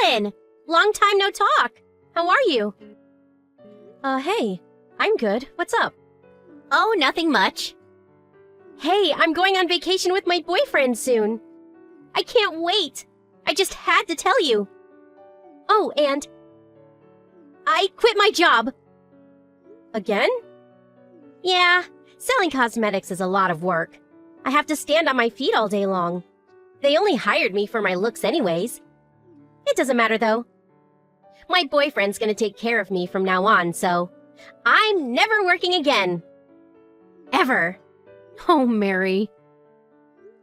Ellen! Long time no talk. How are you? Hey. I'm good. What's up? Oh, nothing much. Hey, I'm going on vacation with my boyfriend soon. I can't wait. I just had to tell you. Oh, and I quit my job. Again? Yeah, selling cosmetics is a lot of work. I have to stand on my feet all day long. They only hired me for my looks anyways. It doesn't matter though. My boyfriend's gonna take care of me from now on, so I'm never working again. Ever. Oh, Mary.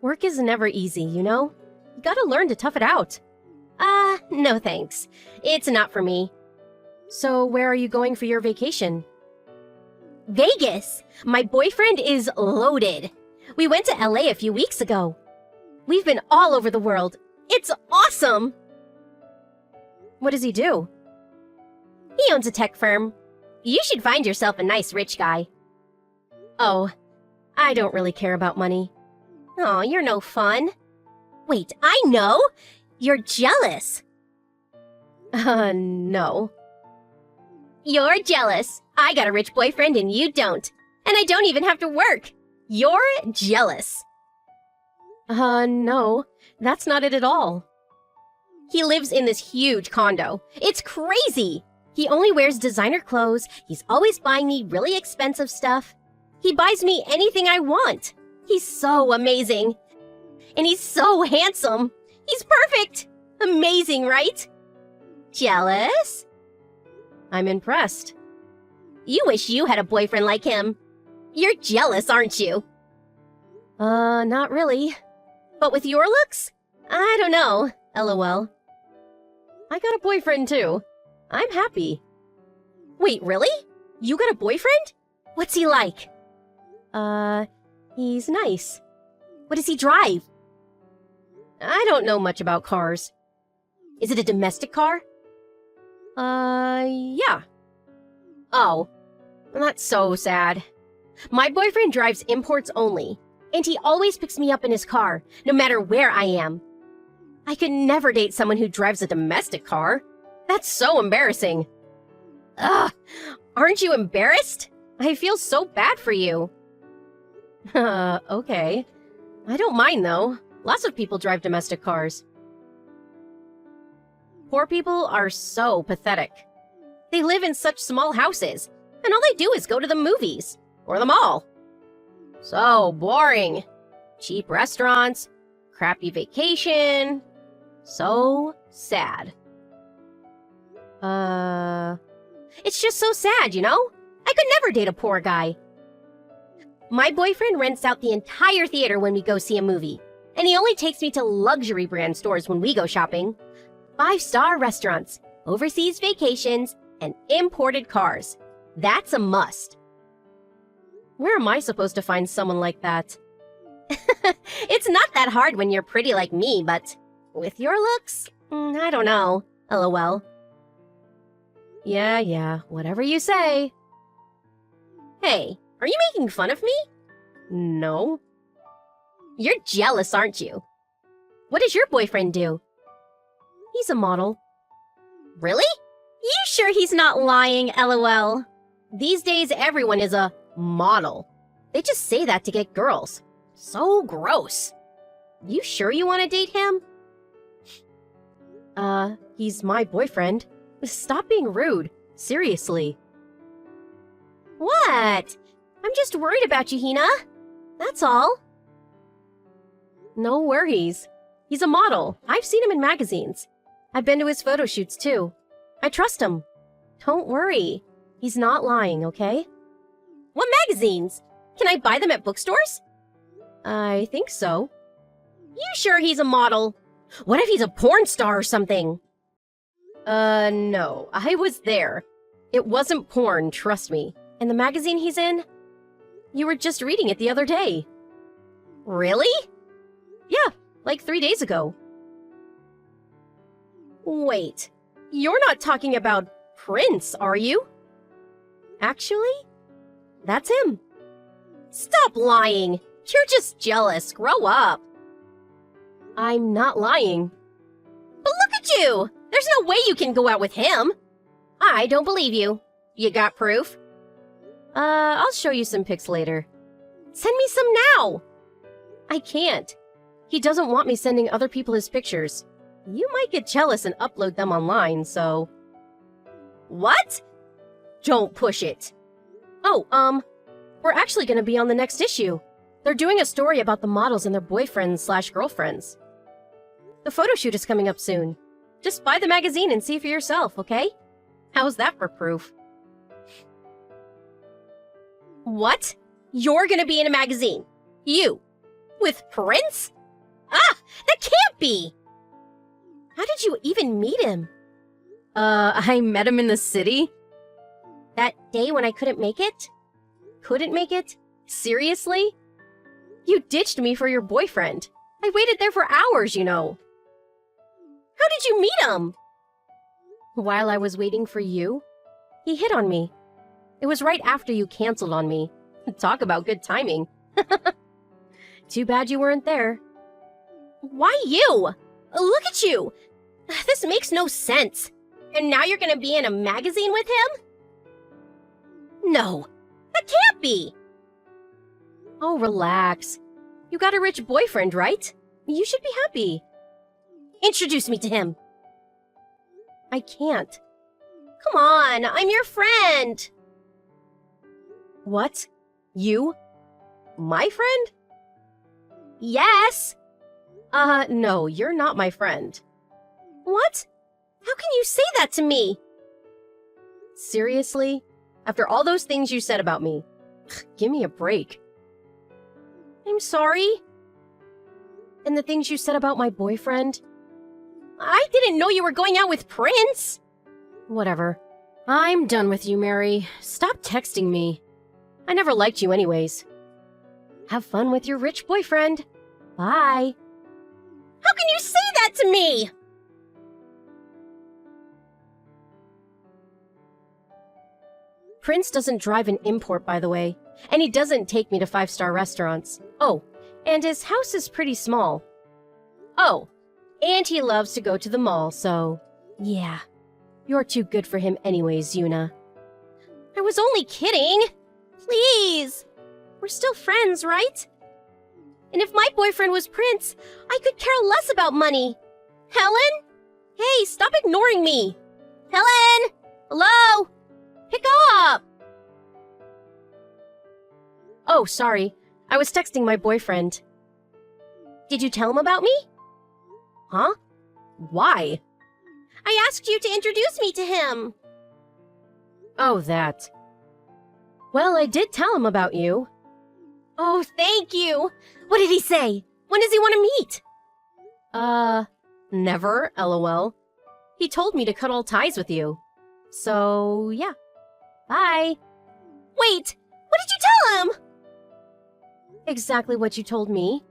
Work is never easy, you know? You gotta learn to tough it out. No thanks. It's not for me. So where are you going for your vacation? Vegas! My boyfriend is loaded. We went to LA a few weeks ago. We've been all over the world. It's awesome! What does he do? He owns a tech firm. You should find yourself a nice rich guy. Oh, I don't really care about money. Oh, you're no fun. Wait, I know! You're jealous. No. You're jealous. I got a rich boyfriend and you don't. And I don't even have to work. You're jealous. No. That's not it at all. He lives in this huge condo. It's crazy. He only wears designer clothes. He's always buying me really expensive stuff. He buys me anything I want. He's so amazing. And he's so handsome. He's perfect. Amazing, right? Jealous? I'm impressed. You wish you had a boyfriend like him. You're jealous, aren't you? Not really. But with your looks? I don't know. LOL. I got a boyfriend too. I'm happy. Wait, really? You got a boyfriend? What's he like? He's nice. What does he drive? I don't know much about cars. Is it a domestic car? Yeah. Oh, that's so sad. My boyfriend drives imports only, and he always picks me up in his car, no matter where I am. I could never date someone who drives a domestic car. That's so embarrassing. Ugh, aren't you embarrassed? I feel so bad for you. Okay. I don't mind though. Lots of people drive domestic cars. Poor people are so pathetic. They live in such small houses, and all they do is go to the movies or the mall. So boring. Cheap restaurants, crappy vacation. So sad. It's just so sad, you know? I could never date a poor guy. My boyfriend rents out the entire theater when we go see a movie, and he only takes me to luxury brand stores when we go shopping. 5-star restaurants, overseas vacations, and imported cars. That's a must. Where am I supposed to find someone like that? It's not that hard when you're pretty like me, but with your looks, I don't know. LOL. Yeah, whatever you say. Hey, are you making fun of me? No. You're jealous, aren't you? What does your boyfriend do? He's a model. Really? You sure he's not lying, LOL? These days, everyone is a model. They just say that to get girls. So gross. You sure you want to date him? He's my boyfriend. Stop being rude. Seriously. What? I'm just worried about you, Hina. That's all. No worries. He's a model. I've seen him in magazines. I've been to his photo shoots too. I trust him. Don't worry. He's not lying, okay? What magazines? Can I buy them at bookstores? I think so. You sure he's a model? What if he's a porn star or something? No. I was there. It wasn't porn, trust me. And the magazine he's in? You were just reading it the other day. Really? Yeah, like 3 days ago. Wait, you're not talking about Prince, are you? Actually, that's him. Stop lying. You're just jealous. Grow up. I'm not lying. But look at you! There's no way you can go out with him! I don't believe you. You got proof? I'll show you some pics later. Send me some now! I can't. He doesn't want me sending other people his pictures. You might get jealous and upload them online, so... What? Don't push it. Oh, we're actually gonna be on the next issue. They're doing a story about the models and their boyfriends/girlfriends. The photo shoot is coming up soon. Just buy the magazine and see for yourself, okay? How's that for proof? What? You're gonna be in a magazine? You? With Prince? Ah! That can't be! How did you even meet him? I met him in the city. That day when I couldn't make it? Couldn't make it? Seriously? You ditched me for your boyfriend. I waited there for hours, you know. How did you meet him? While I was waiting for you, he hit on me. It was right after you canceled on me. Talk about good timing. Too bad you weren't there. Why you? Look at you! This makes no sense. And now you're gonna be in a magazine with him? No, that can't be! Oh, relax. You got a rich boyfriend, right? You should be happy. Introduce me to him. I can't. Come on, I'm your friend. What? You? My friend? Yes. No, you're not my friend. What? How can you say that to me? Seriously? After all those things you said about me? Give me a break. I'm sorry. And the things you said about my boyfriend? I didn't know you were going out with Prince. Whatever. I'm done with you, Mary. Stop texting me. I never liked you anyways. Have fun with your rich boyfriend. Bye. How can you say that to me? Prince doesn't drive an import, by the way, and he doesn't take me to five-star restaurants. Oh, and his house is pretty small. Oh, and he loves to go to the mall, so... yeah. You're too good for him anyways, Yuna. I was only kidding. Please. We're still friends, right? And if my boyfriend was Prince, I could care less about money. Helen? Hey, stop ignoring me. Helen? Hello? Pick up! Oh, sorry. I was texting my boyfriend. Did you tell him about me? Huh? Why? I asked you to introduce me to him. Oh, that. Well, I did tell him about you. Oh, thank you. What did he say? When does he want to meet? Never, LOL. He told me to cut all ties with you. So, yeah. Bye. Wait, what did you tell him? Exactly what you told me.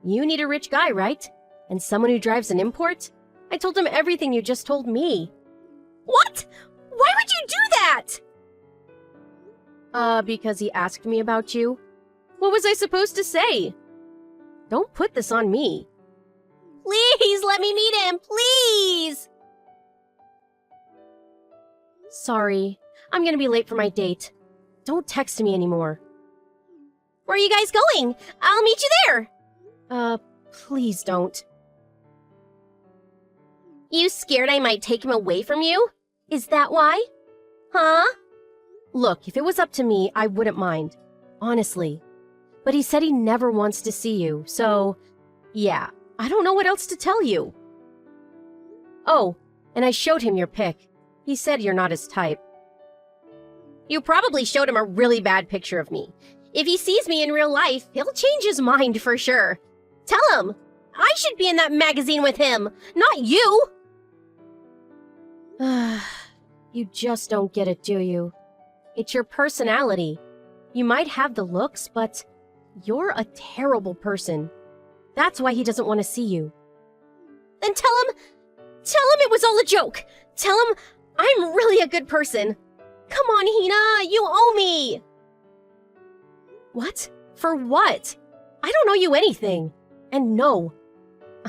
You need a rich guy, right? And someone who drives an import? I told him everything you just told me. What? Why would you do that? Because he asked me about you. What was I supposed to say? Don't put this on me. Please let me meet him, please! Sorry, I'm gonna be late for my date. Don't text me anymore. Where are you guys going? I'll meet you there. Please don't. You scared I might take him away from you? Is that why? Huh? Look, if it was up to me, I wouldn't mind. Honestly. But he said he never wants to see you, so... yeah, I don't know what else to tell you. Oh, and I showed him your pic. He said you're not his type. You probably showed him a really bad picture of me. If he sees me in real life, he'll change his mind for sure. Tell him! I should be in that magazine with him, not you! You just don't get it, do you? It's your personality. You might have the looks, but you're a terrible person. That's why he doesn't want to see you. Then tell him it was all a joke. Tell him I'm really a good person. Come on, Hina, you owe me. What? For what? I don't owe you anything. And no,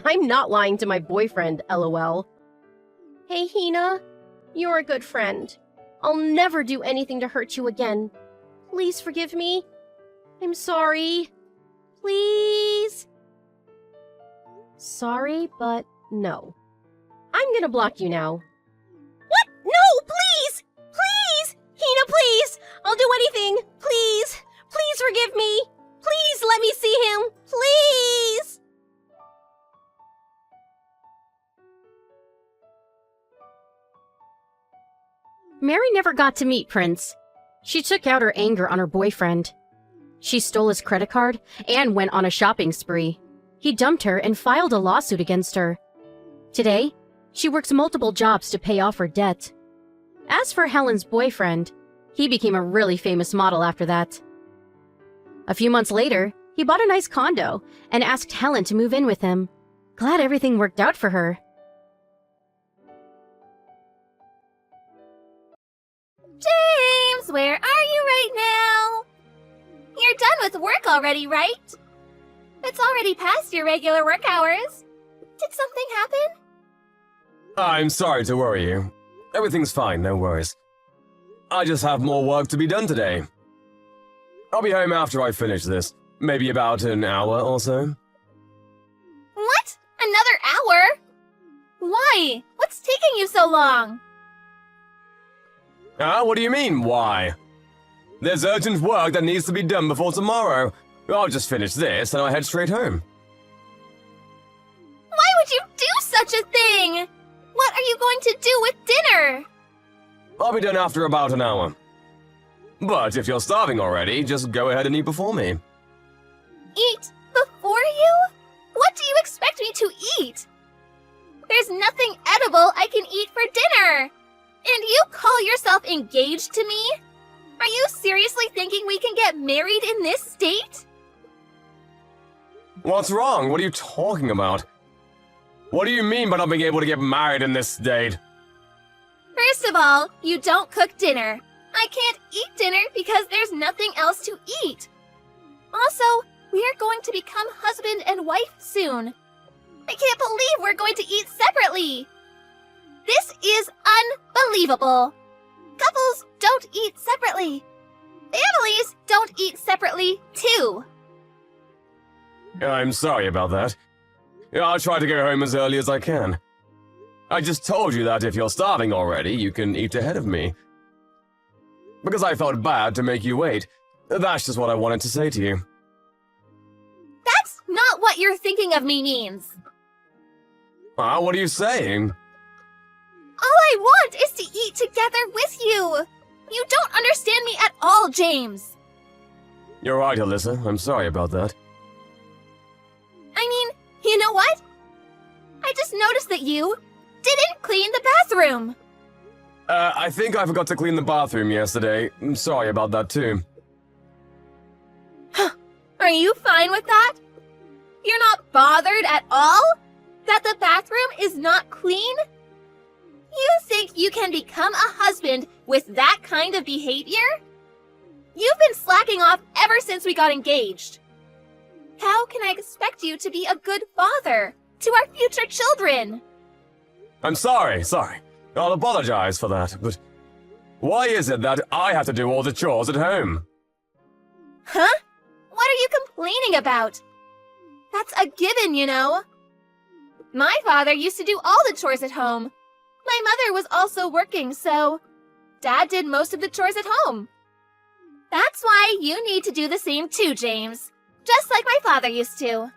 I'm not lying to my boyfriend, LOL. Hey, Hina. You're a good friend. I'll never do anything to hurt you again. Please forgive me. I'm sorry. Please. Sorry, but no. I'm gonna block you now. What? No, please! Please! Hina, please! I'll do anything! Please! Please forgive me! Please let me see him! Please! Mary never got to meet Prince. She took out her anger on her boyfriend. She stole his credit card and went on a shopping spree. He dumped her and filed a lawsuit against her. Today, she works multiple jobs to pay off her debt. As for Helen's boyfriend, he became a really famous model after that. A few months later, he bought a nice condo and asked Helen to move in with him. Glad everything worked out for her. James, where are you right now? You're done with work already, right? It's already past your regular work hours. Did something happen? I'm sorry to worry you. Everything's fine, no worries. I just have more work to be done today. I'll be home after I finish this. Maybe about an hour or so. What? Another hour? Why? What's taking you so long? What do you mean, why? There's urgent work that needs to be done before tomorrow. I'll just finish this and I'll head straight home. Why would you do such a thing? What are you going to do with dinner? I'll be done after about an hour. But if you're starving already, just go ahead and eat before me. Eat before you? What do you expect me to eat? There's nothing edible I can eat for dinner. And you call yourself engaged to me? Are you seriously thinking we can get married in this state? What's wrong? What are you talking about? What do you mean by not being able to get married in this state? First of all, you don't cook dinner. I can't eat dinner because there's nothing else to eat. Also, we are going to become husband and wife soon. I can't believe we're going to eat separately. This is unbelievable. Couples don't eat separately. Families don't eat separately, too. I'm sorry about that. I'll try to go home as early as I can. I just told you that if you're starving already, you can eat ahead of me. Because I felt bad to make you wait. That's just what I wanted to say to you. That's not what you're thinking of me means. What are you saying? All I want is to eat together with you. You don't understand me at all, James. You're right, Alyssa. I'm sorry about that. I mean, you know what? I just noticed that you didn't clean the bathroom. I think I forgot to clean the bathroom yesterday. I'm sorry about that, too. Are you fine with that? You're not bothered at all? That the bathroom is not clean? You think you can become a husband with that kind of behavior? You've been slacking off ever since we got engaged. How can I expect you to be a good father to our future children? I'm sorry. I'll apologize for that, but why is it that I have to do all the chores at home? Huh? What are you complaining about? That's a given, you know. My father used to do all the chores at home. My mother was also working, so Dad did most of the chores at home. That's why you need to do the same too, James. Just like my father used to.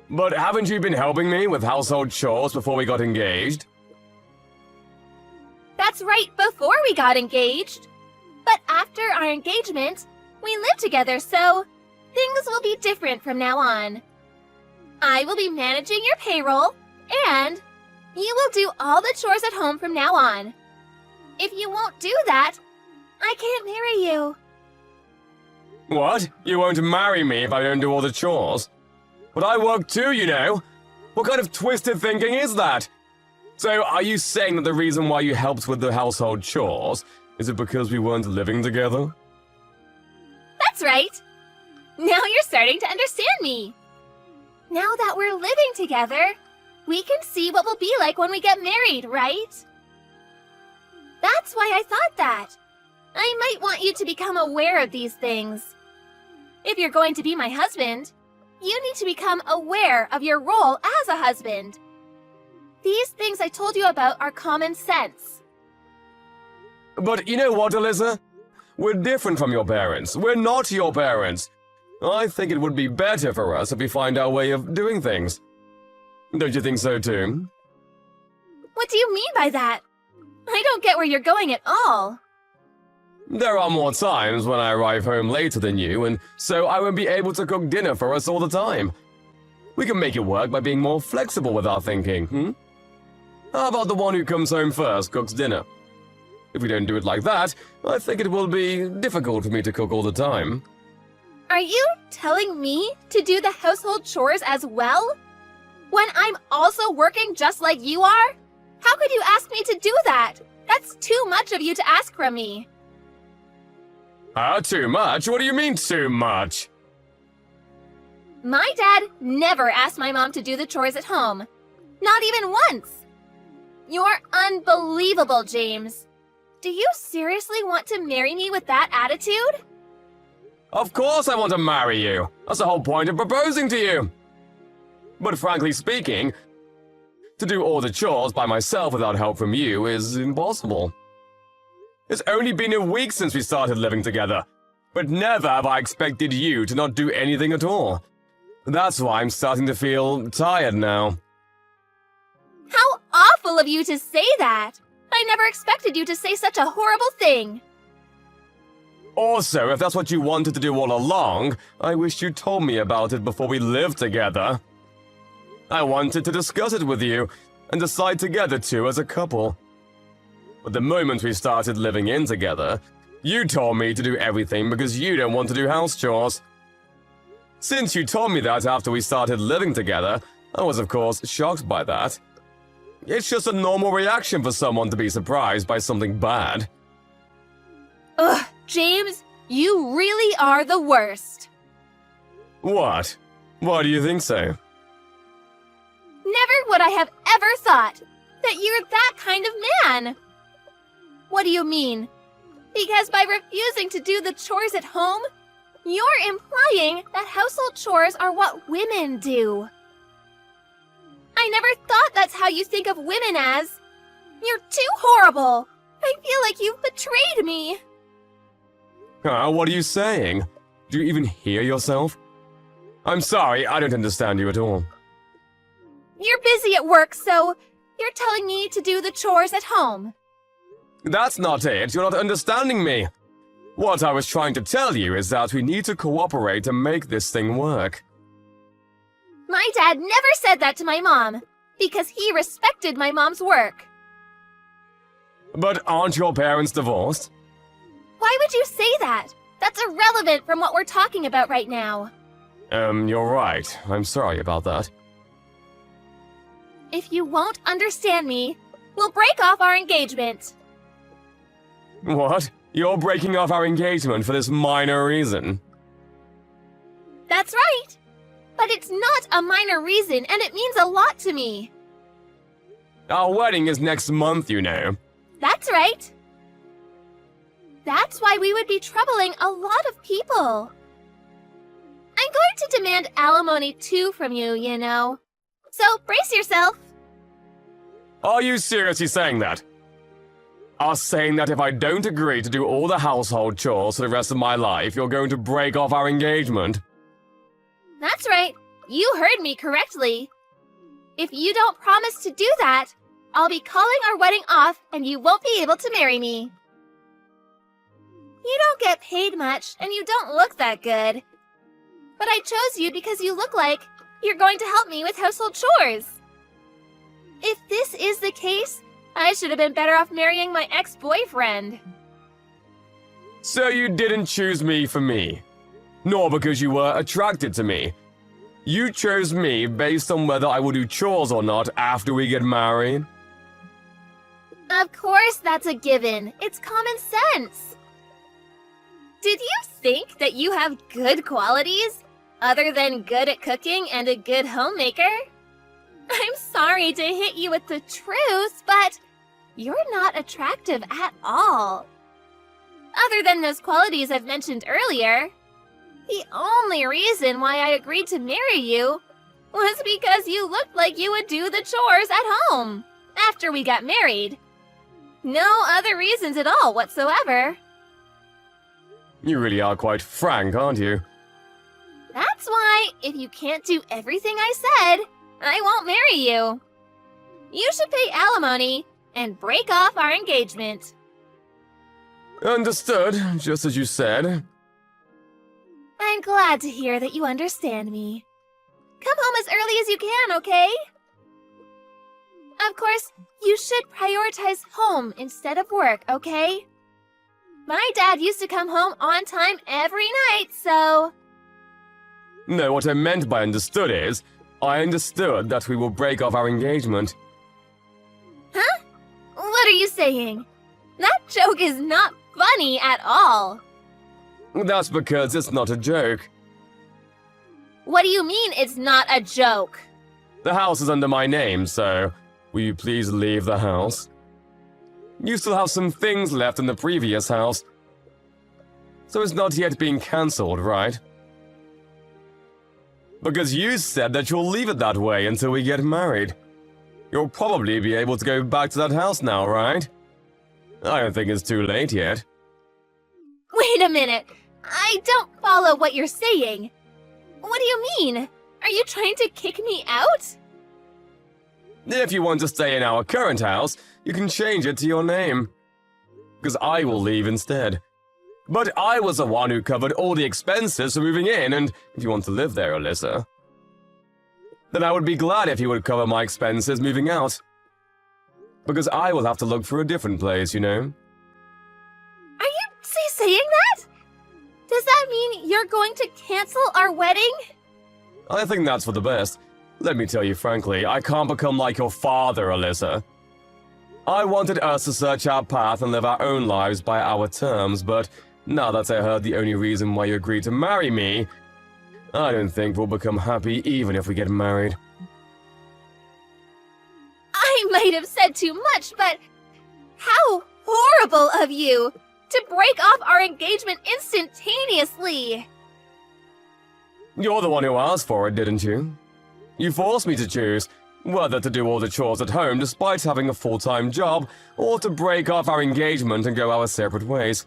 But haven't you been helping me with household chores before we got engaged? That's right, before we got engaged. But after our engagement, we live together, so things will be different from now on. I will be managing your payroll, and you will do all the chores at home from now on. If you won't do that, I can't marry you. What? You won't marry me if I don't do all the chores? But I work too, you know. What kind of twisted thinking is that? So, are you saying that the reason why you helped with the household chores is it because we weren't living together? That's right. Now you're starting to understand me. Now that we're living together, We can see what we'll be like when we get married, right? That's why I thought that. I might want you to become aware of these things. If you're going to be my husband, you need to become aware of your role as a husband. These things I told you about are common sense. But you know what, Alyssa? We're different from your parents. We're not your parents. I think it would be better for us if we find our way of doing things. Don't you think so too? What do you mean by that? I don't get where you're going at all. There are more times when I arrive home later than you, and so I won't be able to cook dinner for us all the time. We can make it work by being more flexible with our thinking, How about the one who comes home first cooks dinner? If we don't do it like that, I think it will be difficult for me to cook all the time. Are you telling me to do the household chores as well? When I'm also working just like you are? How could you ask me to do that? That's too much of you to ask from me. Too much? What do you mean, too much? My dad never asked my mom to do the chores at home. Not even once. You're unbelievable, James. Do you seriously want to marry me with that attitude? Of course I want to marry you. That's the whole point of proposing to you. But frankly speaking, to do all the chores by myself without help from you is impossible. It's only been a week since we started living together, but never have I expected you to not do anything at all. That's why I'm starting to feel tired now. How awful of you to say that! I never expected you to say such a horrible thing. Also, if that's what you wanted to do all along, I wish you told me about it before we lived together. I wanted to discuss it with you and decide together too as a couple. But the moment we started living in together, you told me to do everything because you don't want to do house chores. Since you told me that after we started living together, I was of course shocked by that. It's just a normal reaction for someone to be surprised by something bad. Ugh, James, you really are the worst. What? Why do you think so? Never would I have ever thought that you're that kind of man. What do you mean? Because by refusing to do the chores at home, you're implying that household chores are what women do. I never thought that's how you think of women as. You're too horrible. I feel like you've betrayed me. What are you saying? Do you even hear yourself? I'm sorry, I don't understand you at all. You're busy at work, so you're telling me to do the chores at home. That's not it, you're not understanding me. What I was trying to tell you is that we need to cooperate to make this thing work. My dad never said that to my mom, because he respected my mom's work. But aren't your parents divorced? Why would you say that? That's irrelevant from what we're talking about right now. You're right. I'm sorry about that. If you won't understand me, we'll break off our engagement. What? You're breaking off our engagement for this minor reason? That's right. But it's not a minor reason, and it means a lot to me. Our wedding is next month, you know. That's right. That's why we would be troubling a lot of people. I'm going to demand alimony too from you, you know. So brace yourself. Are you seriously saying that? Are saying that if I don't agree to do all the household chores for the rest of my life, you're going to break off our engagement? That's right. You heard me correctly. If you don't promise to do that, I'll be calling our wedding off and you won't be able to marry me. You don't get paid much and you don't look that good. But I chose you because you look like you're going to help me with household chores. If this is the case, I should have been better off marrying my ex-boyfriend. So you didn't choose me for me, nor because you were attracted to me. You chose me based on whether I will do chores or not after we get married? Of course that's a given. It's common sense. Did you think that you have good qualities, other than good at cooking and a good homemaker? I'm sorry to hit you with the truth, but you're not attractive at all. Other than those qualities I've mentioned earlier, the only reason why I agreed to marry you was because you looked like you would do the chores at home after we got married. No other reasons at all whatsoever. You really are quite frank, aren't you? That's why, if you can't do everything I said, I won't marry you. You should pay alimony and break off our engagement. Understood, just as you said. I'm glad to hear that you understand me. Come home as early as you can, okay? Of course, you should prioritize home instead of work, okay? My dad used to come home on time every night, so... No, what I meant by understood is, I understood that we will break off our engagement. Huh? What are you saying? That joke is not funny at all. That's because it's not a joke. What do you mean it's not a joke? The house is under my name, so will you please leave the house? You still have some things left in the previous house, so it's not yet being cancelled, right? Because you said that you'll leave it that way until we get married. You'll probably be able to go back to that house now, right? I don't think it's too late yet. Wait a minute. I don't follow what you're saying. What do you mean? Are you trying to kick me out? If you want to stay in our current house, you can change it to your name. Because I will leave instead. But I was the one who covered all the expenses for moving in, and if you want to live there, Alyssa, then I would be glad if you would cover my expenses moving out. Because I will have to look for a different place, you know? Are you saying that? Does that mean you're going to cancel our wedding? I think that's for the best. Let me tell you frankly, I can't become like your father, Alyssa. I wanted us to search our path and live our own lives by our terms, but now that I heard the only reason why you agreed to marry me, I don't think we'll become happy even if we get married. I might have said too much, but how horrible of you to break off our engagement instantaneously! You're the one who asked for it, didn't you? You forced me to choose whether to do all the chores at home despite having a full-time job, or to break off our engagement and go our separate ways.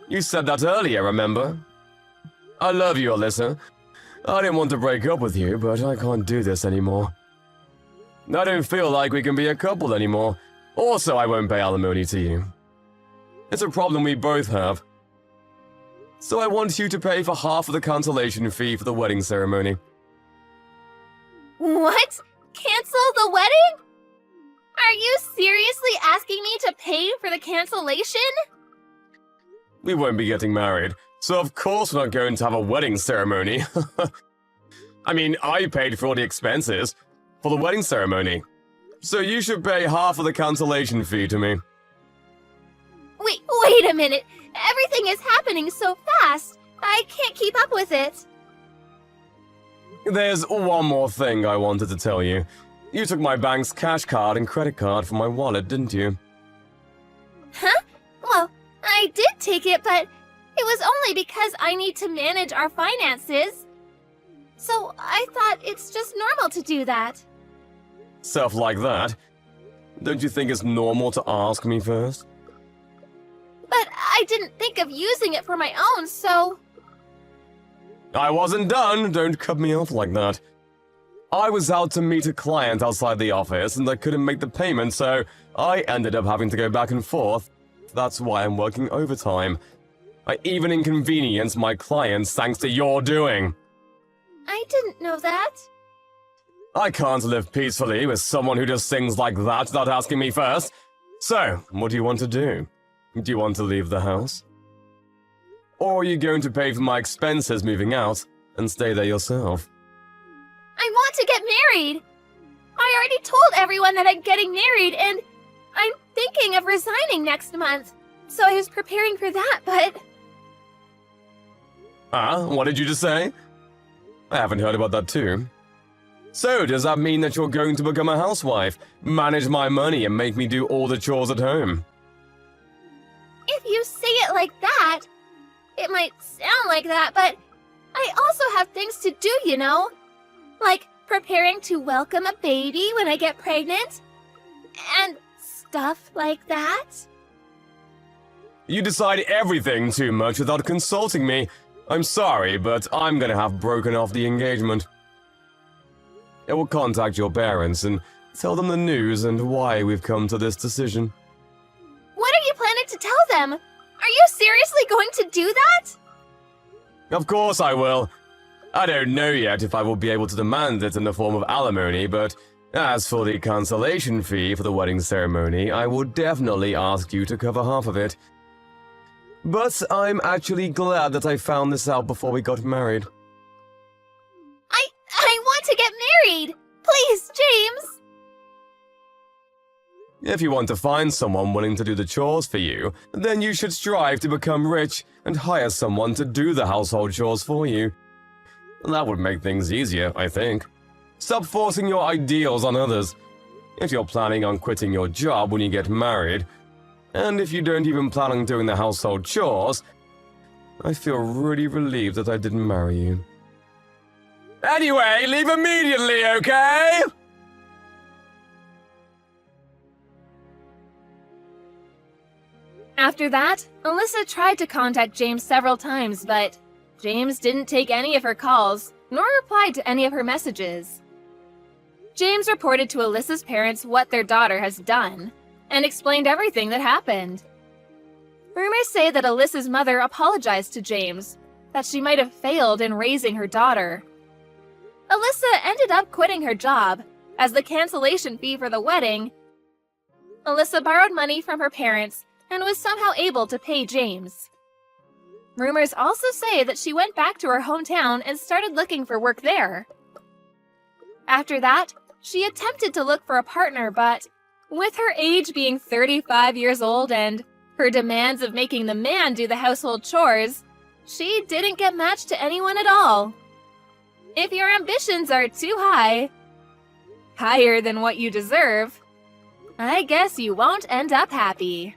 You said that earlier, remember? I love you, Alyssa. I didn't want to break up with you, but I can't do this anymore. I don't feel like we can be a couple anymore. Also, I won't pay alimony to you. It's a problem we both have. So I want you to pay for half of the cancellation fee for the wedding ceremony. What? Cancel the wedding? Are you seriously asking me to pay for the cancellation? We won't be getting married, so of course we're not going to have a wedding ceremony. I mean, I paid for all the expenses for the wedding ceremony, so you should pay half of the cancellation fee to me. Wait a minute. Everything is happening so fast. I can't keep up with it. There's one more thing I wanted to tell you. You took my bank's cash card and credit card from my wallet, didn't you? Huh? Well, I did take it, but it was only because I need to manage our finances. So I thought it's just normal to do that. Stuff like that? Don't you think it's normal to ask me first? But I didn't think of using it for my own, so... I wasn't done, don't cut me off like that. I was out to meet a client outside the office and I couldn't make the payment, so I ended up having to go back and forth. That's why I'm working overtime. I even inconvenienced my clients thanks to your doing. I didn't know that. I can't live peacefully with someone who does things like that without asking me first. So, what do you want to do? Do you want to leave the house? Or are you going to pay for my expenses moving out and stay there yourself? I want to get married! I already told everyone that I'm getting married, and I'm thinking of resigning next month. So I was preparing for that, but... What did you just say? I haven't heard about that too. So, does that mean that you're going to become a housewife, manage my money, and make me do all the chores at home? If you say it like that, it might sound like that, but I also have things to do, you know? Like preparing to welcome a baby when I get pregnant, and stuff like that. You decide everything too much without consulting me. I'm sorry, but I'm gonna have broken off the engagement. I will contact your parents and tell them the news and why we've come to this decision. What are you planning to tell them? Are you seriously going to do that? Of course I will. I don't know yet if I will be able to demand it in the form of alimony, but as for the cancellation fee for the wedding ceremony, I will definitely ask you to cover half of it. But I'm actually glad that I found this out before we got married. I want to get married! Please, James! If you want to find someone willing to do the chores for you, then you should strive to become rich and hire someone to do the household chores for you. That would make things easier, I think. Stop forcing your ideals on others. If you're planning on quitting your job when you get married, and if you don't even plan on doing the household chores, I feel really relieved that I didn't marry you. Anyway, leave immediately, okay? After that, Alyssa tried to contact James several times, but James didn't take any of her calls, nor replied to any of her messages. James reported to Alyssa's parents what their daughter has done, and explained everything that happened. Rumors say that Alyssa's mother apologized to James, that she might have failed in raising her daughter. Alyssa ended up quitting her job. As the cancellation fee for the wedding, Alyssa borrowed money from her parents and was somehow able to pay James. Rumors also say that she went back to her hometown and started looking for work there. After that, she attempted to look for a partner, but with her age being 35 years old and her demands of making the man do the household chores, she didn't get matched to anyone at all. If your ambitions are too high, higher than what you deserve, I guess you won't end up happy.